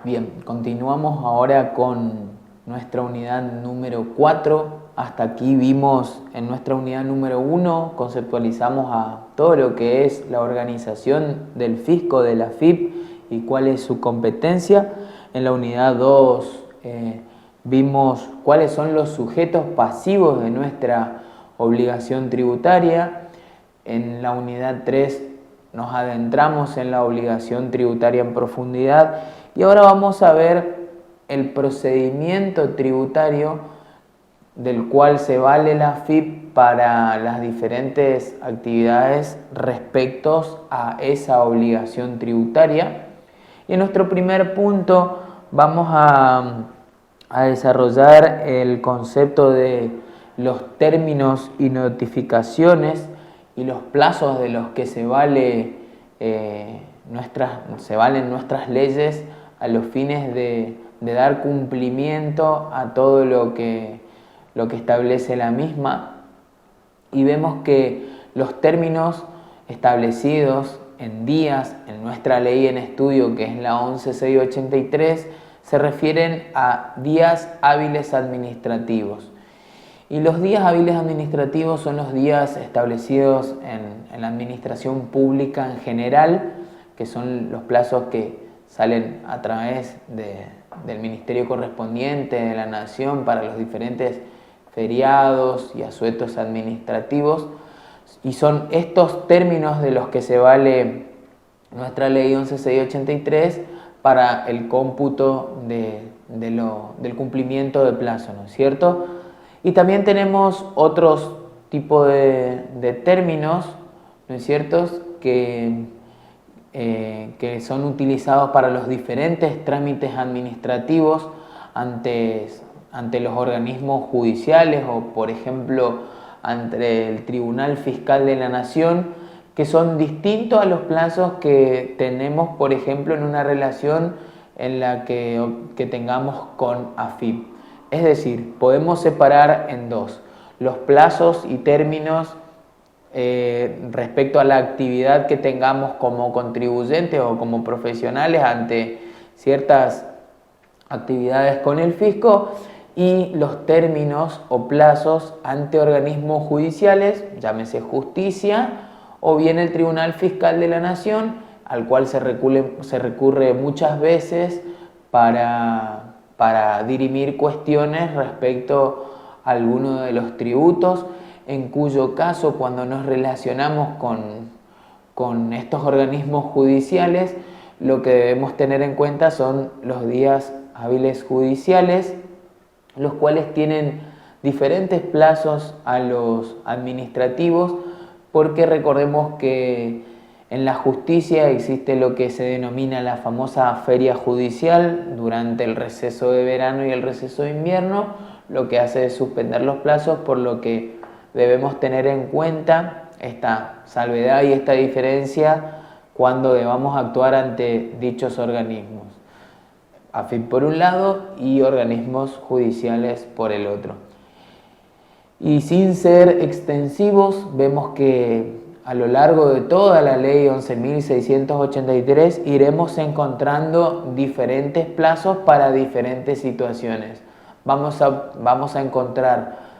Bien, continuamos ahora con nuestra unidad número 4. Hasta aquí vimos en nuestra unidad número 1, conceptualizamos a todo lo que es la organización del fisco de la AFIP y cuál es su competencia. En la unidad 2 vimos cuáles son los sujetos pasivos de nuestra obligación tributaria. En la unidad 3 nos adentramos en la obligación tributaria en profundidad y ahora vamos a ver el procedimiento tributario del cual se vale la AFIP para las diferentes actividades respecto a esa obligación tributaria. Y en nuestro primer punto vamos a desarrollar el concepto de los términos y notificaciones y los plazos de los que se valen nuestras leyes a los fines de dar cumplimiento a todo lo que establece la misma. Y vemos que los términos establecidos en días en nuestra ley en estudio, que es la 11683, se refieren a días hábiles administrativos. Y los días hábiles administrativos son los días establecidos en la administración pública en general, que son los plazos que salen a través del ministerio correspondiente de la Nación para los diferentes feriados y asuetos administrativos. Y son estos términos de los que se vale nuestra ley 11683 para el cómputo del cumplimiento de plazo, ¿no es cierto? Y también tenemos otros tipos de términos, ¿no es cierto?, que son utilizados para los diferentes trámites administrativos ante los organismos judiciales o, por ejemplo, ante el Tribunal Fiscal de la Nación, que son distintos a los plazos que tenemos, por ejemplo, en una relación en la que tengamos con AFIP. Es decir, podemos separar en dos los plazos y términos respecto a la actividad que tengamos como contribuyentes o como profesionales ante ciertas actividades con el fisco, y los términos o plazos ante organismos judiciales, llámese justicia o bien el Tribunal Fiscal de la Nación, al cual se recurre muchas veces para dirimir cuestiones respecto a alguno de los tributos, en cuyo caso, cuando nos relacionamos con estos organismos judiciales, lo que debemos tener en cuenta son los días hábiles judiciales, los cuales tienen diferentes plazos a los administrativos, porque recordemos que en la justicia existe lo que se denomina la famosa feria judicial durante el receso de verano y el receso de invierno, lo que hace es suspender los plazos, por lo que debemos tener en cuenta esta salvedad y esta diferencia cuando debamos actuar ante dichos organismos. AFIP por un lado y organismos judiciales por el otro. Y sin ser extensivos, vemos que a lo largo de toda la ley 11.683 iremos encontrando diferentes plazos para diferentes situaciones. Vamos a encontrar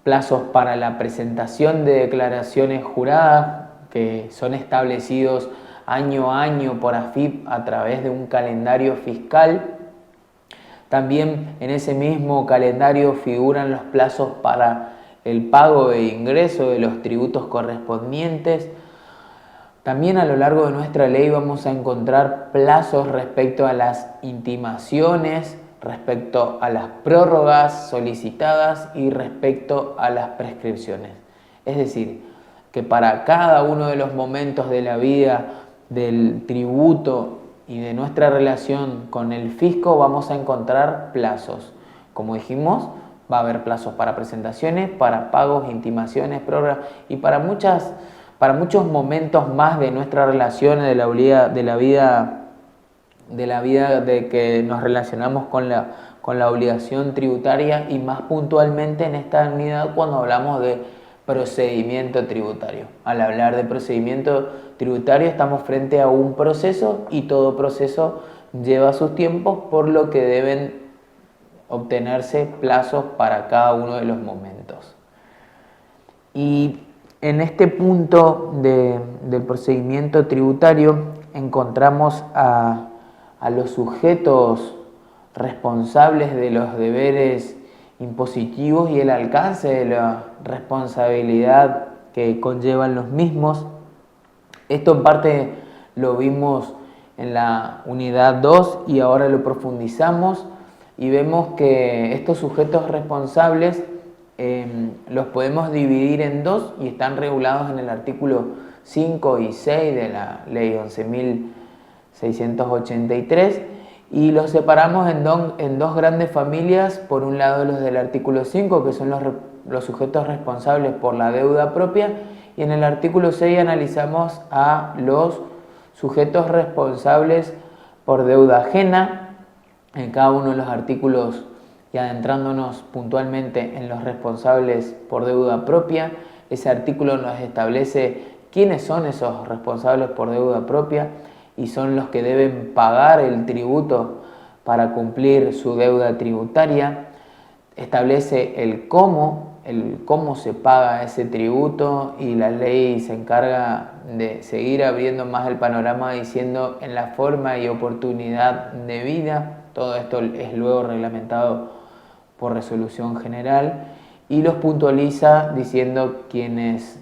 plazos para la presentación de declaraciones juradas, que son establecidos año a año por AFIP a través de un calendario fiscal. También en ese mismo calendario figuran los plazos para el pago de ingreso de los tributos correspondientes. También a lo largo de nuestra ley vamos a encontrar plazos respecto a las intimaciones, respecto a las prórrogas solicitadas y respecto a las prescripciones. Es decir, que para cada uno de los momentos de la vida del tributo y de nuestra relación con el fisco vamos a encontrar plazos. Como dijimos, va a haber plazos para presentaciones, para pagos, intimaciones, prórrogas y para muchos momentos más de nuestra relación de la vida de que nos relacionamos con la obligación tributaria, y más puntualmente en esta unidad cuando hablamos de procedimiento tributario. Al hablar de procedimiento tributario estamos frente a un proceso, y todo proceso lleva sus tiempos, por lo que deben obtenerse plazos para cada uno de los momentos. Y en este punto del procedimiento tributario encontramos a los sujetos responsables de los deberes impositivos y el alcance de la responsabilidad que conllevan los mismos. Esto en parte lo vimos en la unidad 2 y ahora lo profundizamos y vemos que estos sujetos responsables los podemos dividir en dos y están regulados en el artículo 5 y 6 de la ley 11.683 y los separamos en dos grandes familias. Por un lado los del artículo 5, que son los sujetos responsables por la deuda propia, y en el artículo 6 analizamos a los sujetos responsables por deuda ajena. En cada uno de los artículos, y adentrándonos puntualmente en los responsables por deuda propia, ese artículo nos establece quiénes son esos responsables por deuda propia y son los que deben pagar el tributo para cumplir su deuda tributaria. Establece el cómo se paga ese tributo, y la ley se encarga de seguir abriendo más el panorama diciendo en la forma y oportunidad debida. Todo esto es luego reglamentado por resolución general y los puntualiza diciendo quiénes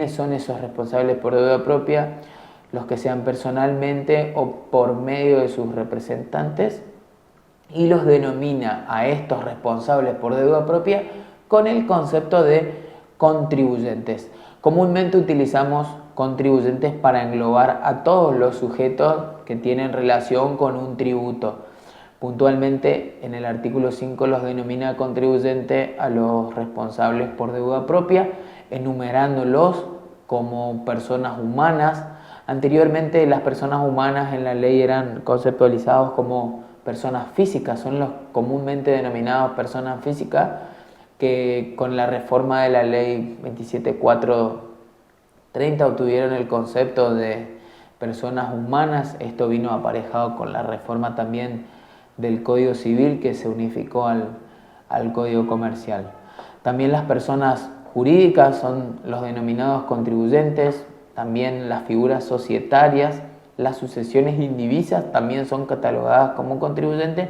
son esos responsables por deuda propia: los que sean personalmente o por medio de sus representantes, y los denomina a estos responsables por deuda propia con el concepto de contribuyentes. Comúnmente utilizamos contribuyentes para englobar a todos los sujetos que tienen relación con un tributo. Puntualmente, en el artículo 5 los denomina contribuyente a los responsables por deuda propia, enumerándolos como personas humanas. Anteriormente las personas humanas en la ley eran conceptualizados como personas físicas, son los comúnmente denominados personas físicas, que con la reforma de la ley 27.430 obtuvieron el concepto de personas humanas. Esto vino aparejado con la reforma también del Código Civil, que se unificó al Código Comercial. También las personas jurídicas son los denominados contribuyentes, también las figuras societarias, las sucesiones indivisas también son catalogadas como contribuyentes,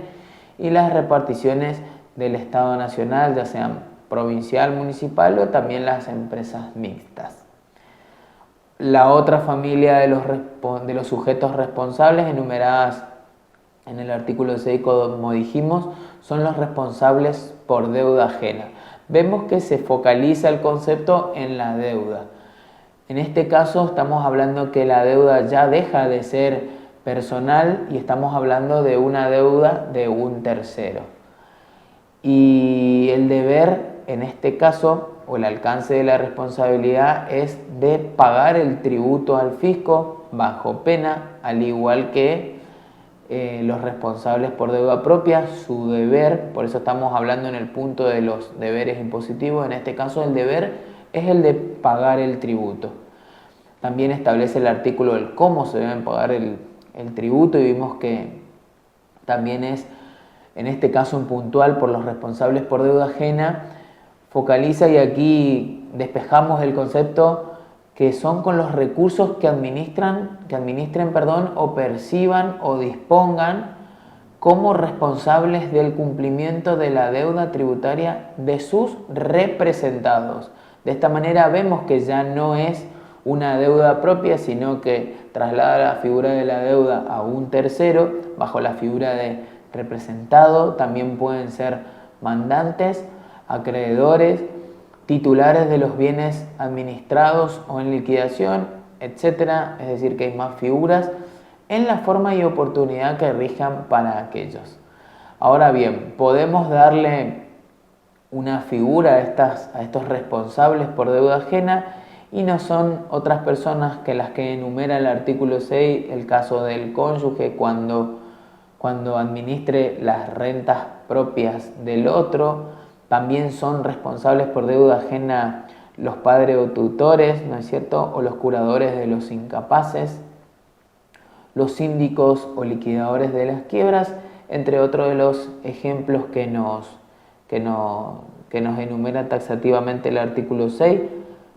y las reparticiones del Estado Nacional, ya sean provincial, municipal, o también las empresas mixtas. La otra familia de los sujetos responsables enumeradas en el artículo 6, como dijimos, son los responsables por deuda ajena. Vemos que se focaliza el concepto en la deuda. En este caso estamos hablando que la deuda ya deja de ser personal y estamos hablando de una deuda de un tercero. Y el deber, en este caso, o el alcance de la responsabilidad, es de pagar el tributo al fisco bajo pena, al igual que los responsables por deuda propia. Su deber, por eso estamos hablando en el punto de los deberes impositivos, en este caso el deber es el de pagar el tributo. También establece el artículo del cómo se deben pagar el tributo, y vimos que también es, en este caso en puntual, por los responsables por deuda ajena. Focaliza, y aquí despejamos el concepto, que son con los recursos que administren, o perciban o dispongan como responsables del cumplimiento de la deuda tributaria de sus representados. De esta manera vemos que ya no es una deuda propia, sino que traslada la figura de la deuda a un tercero bajo la figura de representado. También pueden ser mandantes, acreedores, titulares de los bienes administrados o en liquidación, etc. Es decir, que hay más figuras en la forma y oportunidad que rijan para aquellos. Ahora bien, podemos darle una figura a estos responsables por deuda ajena, y no son otras personas que las que enumera el artículo 6, el caso del cónyuge cuando administre las rentas propias del otro. También son responsables por deuda ajena los padres o tutores, ¿no es cierto?, o los curadores de los incapaces. los síndicos o liquidadores de las quiebras, entre otros de los ejemplos que nos enumera taxativamente el artículo 6.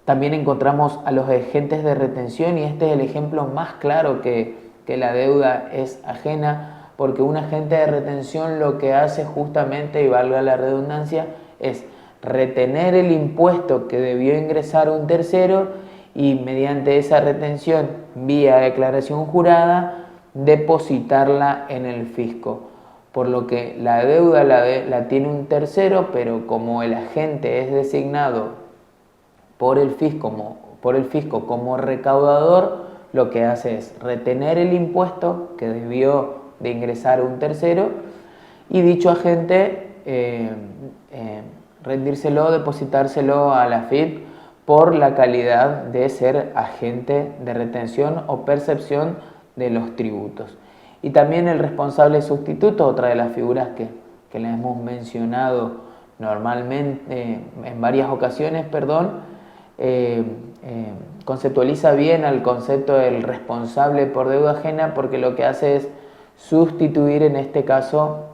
También encontramos a los agentes de retención, y este es el ejemplo más claro que la deuda es ajena, porque un agente de retención lo que hace justamente, y valga la redundancia, es retener el impuesto que debió ingresar un tercero y mediante esa retención, vía declaración jurada, depositarla en el fisco. Por lo que la deuda la tiene un tercero, pero como el agente es designado por el fisco como recaudador, lo que hace es retener el impuesto que debió de ingresar un tercero y dicho agente rendírselo, depositárselo a la AFIP por la calidad de ser agente de retención o percepción de los tributos. Y también el responsable sustituto, otra de las figuras que le hemos mencionado normalmente en varias ocasiones, conceptualiza bien al concepto del responsable por deuda ajena, porque lo que hace es sustituir en este caso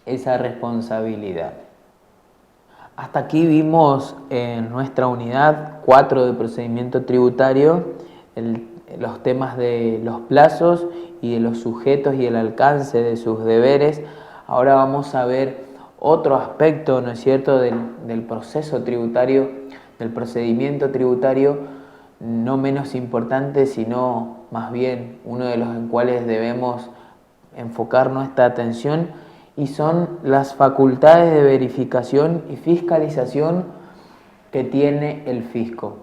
esa responsabilidad. Hasta aquí vimos en nuestra unidad 4 de procedimiento tributario los temas de los plazos y de los sujetos y el alcance de sus deberes. Ahora vamos a ver otro aspecto, ¿no es cierto?, del proceso tributario, del procedimiento tributario, no menos importante, sino más bien uno de los en cuales debemos enfocar nuestra atención, y son las facultades de verificación y fiscalización que tiene el fisco.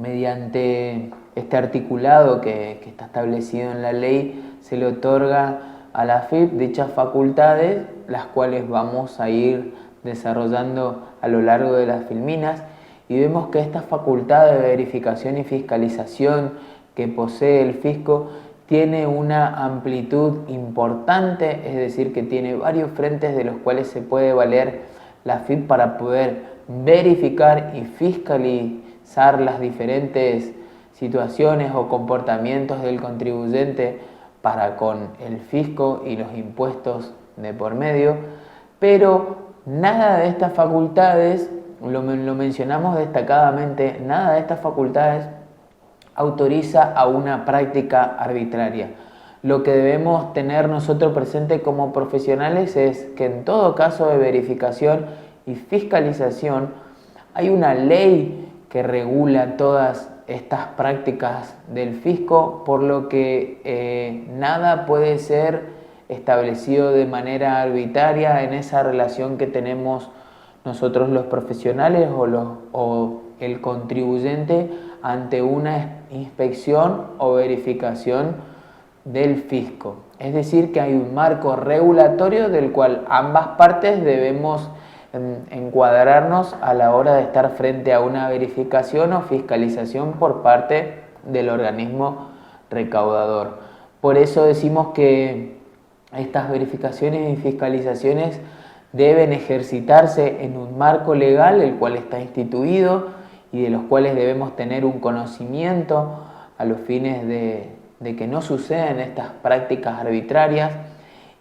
Mediante este articulado que está establecido en la ley, se le otorga a la AFIP dichas facultades, las cuales vamos a ir desarrollando a lo largo de las filminas, y vemos que esta facultad de verificación y fiscalización que posee el fisco tiene una amplitud importante, es decir, que tiene varios frentes de los cuales se puede valer la AFIP para poder verificar y fiscalizar las diferentes situaciones o comportamientos del contribuyente para con el fisco y los impuestos de por medio. Pero nada de estas facultades, lo mencionamos destacadamente, nada de estas facultades autoriza a una práctica arbitraria. Lo que debemos tener nosotros presente como profesionales es que en todo caso de verificación y fiscalización hay una ley que regula todas estas prácticas del fisco, por lo que nada puede ser establecido de manera arbitraria en esa relación que tenemos nosotros los profesionales o el contribuyente ante una inspección o verificación del fisco. Es decir, que hay un marco regulatorio del cual ambas partes debemos encuadrarnos a la hora de estar frente a una verificación o fiscalización por parte del organismo recaudador. Por eso decimos que estas verificaciones y fiscalizaciones deben ejercitarse en un marco legal, el cual está instituido y de los cuales debemos tener un conocimiento a los fines de que no sucedan estas prácticas arbitrarias.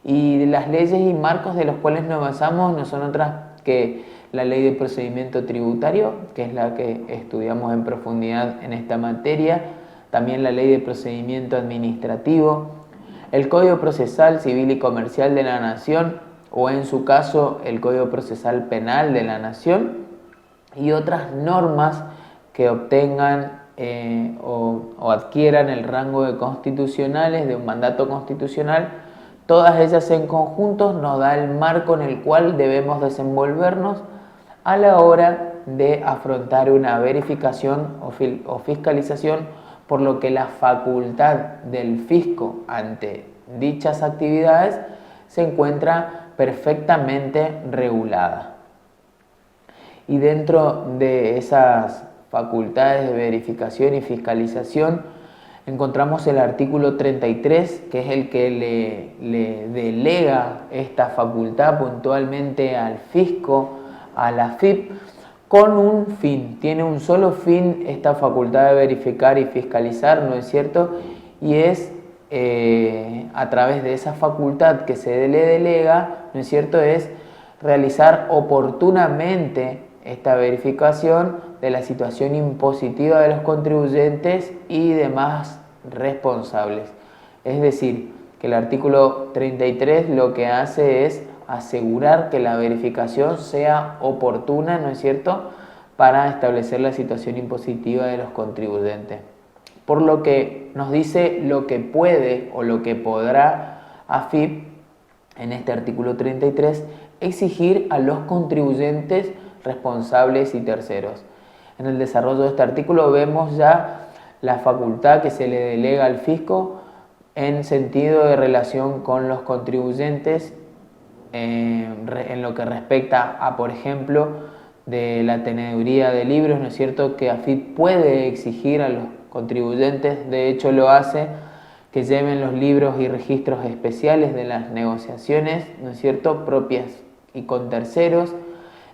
Y las leyes y marcos de los cuales nos basamos no son otras que la Ley de Procedimiento Tributario, que es la que estudiamos en profundidad en esta materia, también la Ley de Procedimiento Administrativo, el Código Procesal Civil y Comercial de la Nación, o en su caso el Código Procesal Penal de la Nación, y otras normas que obtengan o adquieran el rango de constitucionales, de un mandato constitucional. Todas ellas en conjunto nos da el marco en el cual debemos desenvolvernos a la hora de afrontar una verificación o fiscalización, por lo que la facultad del fisco ante dichas actividades se encuentra perfectamente regulada. Y dentro de esas facultades de verificación y fiscalización encontramos el artículo 33, que es el que le delega esta facultad puntualmente al fisco, a la AFIP, con un fin. Tiene un solo fin esta facultad de verificar y fiscalizar, ¿no es cierto? Y es a través de esa facultad que se le delega, ¿no es cierto?, es realizar oportunamente esta verificación de la situación impositiva de los contribuyentes y demás responsables. Es decir, que el artículo 33 lo que hace es asegurar que la verificación sea oportuna, ¿no es cierto?, para establecer la situación impositiva de los contribuyentes. Por lo que nos dice lo que puede o lo que podrá AFIP en este artículo 33 exigir a los contribuyentes responsables y terceros. En el desarrollo de este artículo vemos ya la facultad que se le delega al fisco en sentido de relación con los contribuyentes en lo que respecta a, por ejemplo, de la teneduría de libros, ¿no es cierto?, que AFIP puede exigir a los contribuyentes, de hecho lo hace, que lleven los libros y registros especiales de las negociaciones, ¿no es cierto?, propias y con terceros,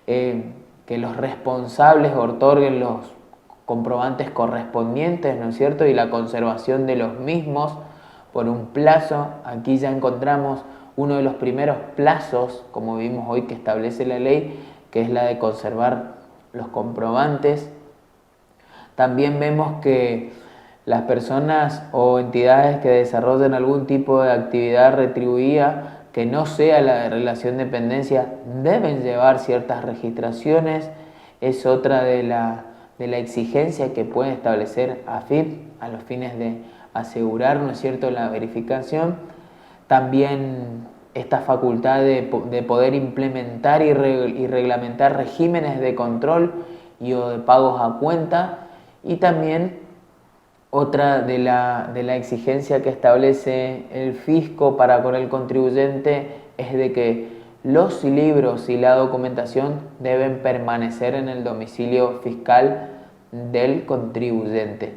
que los responsables otorguen los comprobantes correspondientes, ¿no es cierto?, y la conservación de los mismos por un plazo. Aquí ya encontramos uno de los primeros plazos, como vimos hoy, que establece la ley, que es la de conservar los comprobantes. También vemos que las personas o entidades que desarrollen algún tipo de actividad retribuida que no sea la de relación de dependencia deben llevar ciertas registraciones. Es otra de la exigencia que puede establecer AFIP a los fines de asegurar, ¿no es cierto?, la verificación. También esta facultad de poder implementar y reglamentar regímenes de control y o de pagos a cuenta. Y también otra de la exigencia que establece el fisco para con el contribuyente es de que los libros y la documentación deben permanecer en el domicilio fiscal del contribuyente.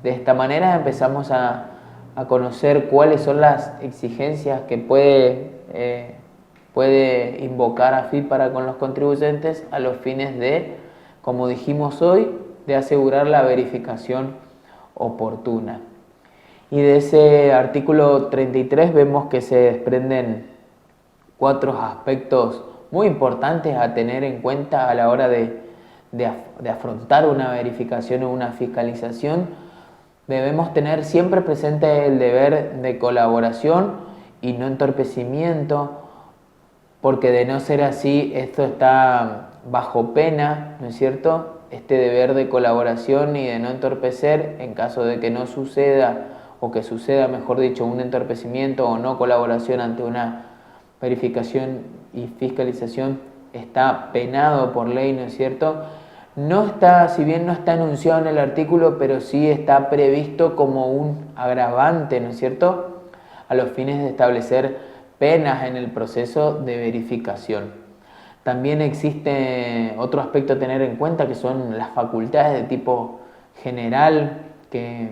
De esta manera empezamos a conocer cuáles son las exigencias que puede invocar AFIP para con los contribuyentes a los fines de, como dijimos hoy, de asegurar la verificación oportuna. Y de ese artículo 33 vemos que se desprenden 4 aspectos muy importantes a tener en cuenta a la hora de afrontar una verificación o una fiscalización. Debemos tener siempre presente el deber de colaboración y no entorpecimiento, porque de no ser así, esto está bajo pena, ¿no es cierto?, este deber de colaboración y de no entorpecer en caso de que no suceda, o que suceda, mejor dicho, un entorpecimiento o no colaboración ante una verificación y fiscalización, está penado por ley, ¿no es cierto? No está, si bien no está enunciado en el artículo, pero sí está previsto como un agravante, ¿no es cierto?, a los fines de establecer penas en el proceso de verificación. También existe otro aspecto a tener en cuenta, que son las facultades de tipo general que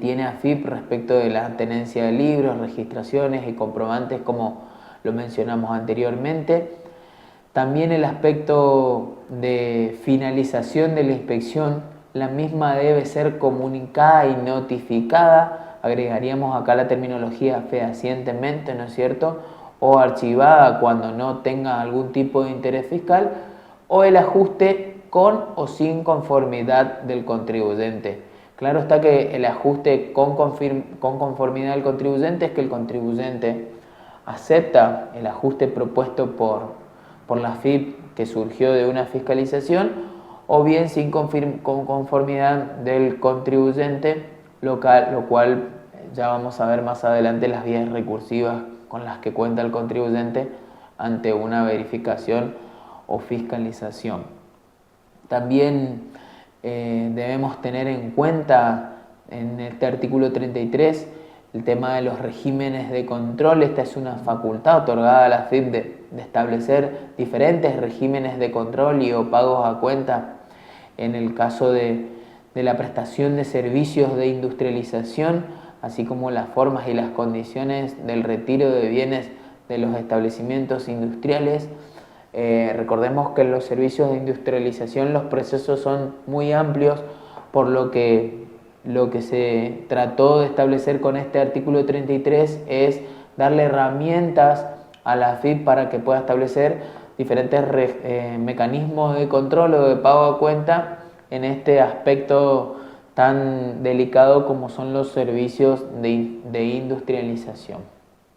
tiene AFIP respecto de la tenencia de libros, registraciones y comprobantes, como lo mencionamos anteriormente. También el aspecto de finalización de la inspección, la misma debe ser comunicada y notificada. Agregaríamos acá la terminología fehacientemente, ¿no es cierto?, o archivada cuando no tenga algún tipo de interés fiscal, o el ajuste con o sin conformidad del contribuyente. Claro está que el ajuste con conformidad del contribuyente es que el contribuyente acepta el ajuste propuesto por la AFIP que surgió de una fiscalización, o bien sin conformidad del contribuyente, lo cual ya vamos a ver más adelante las vías recursivas con las que cuenta el contribuyente ante una verificación o fiscalización. También debemos tener en cuenta en este artículo 33 el tema de los regímenes de control. Esta es una facultad otorgada a la AFIP de establecer diferentes regímenes de control y o pagos a cuenta en el caso de la prestación de servicios de industrialización, así como las formas y las condiciones del retiro de bienes de los establecimientos industriales. Recordemos que en los servicios de industrialización los procesos son muy amplios, por lo que lo que se trató de establecer con este artículo 33 es darle herramientas a la AFIP para que pueda establecer diferentes mecanismos de control o de pago a cuenta en este aspecto tan delicado como son los servicios de industrialización.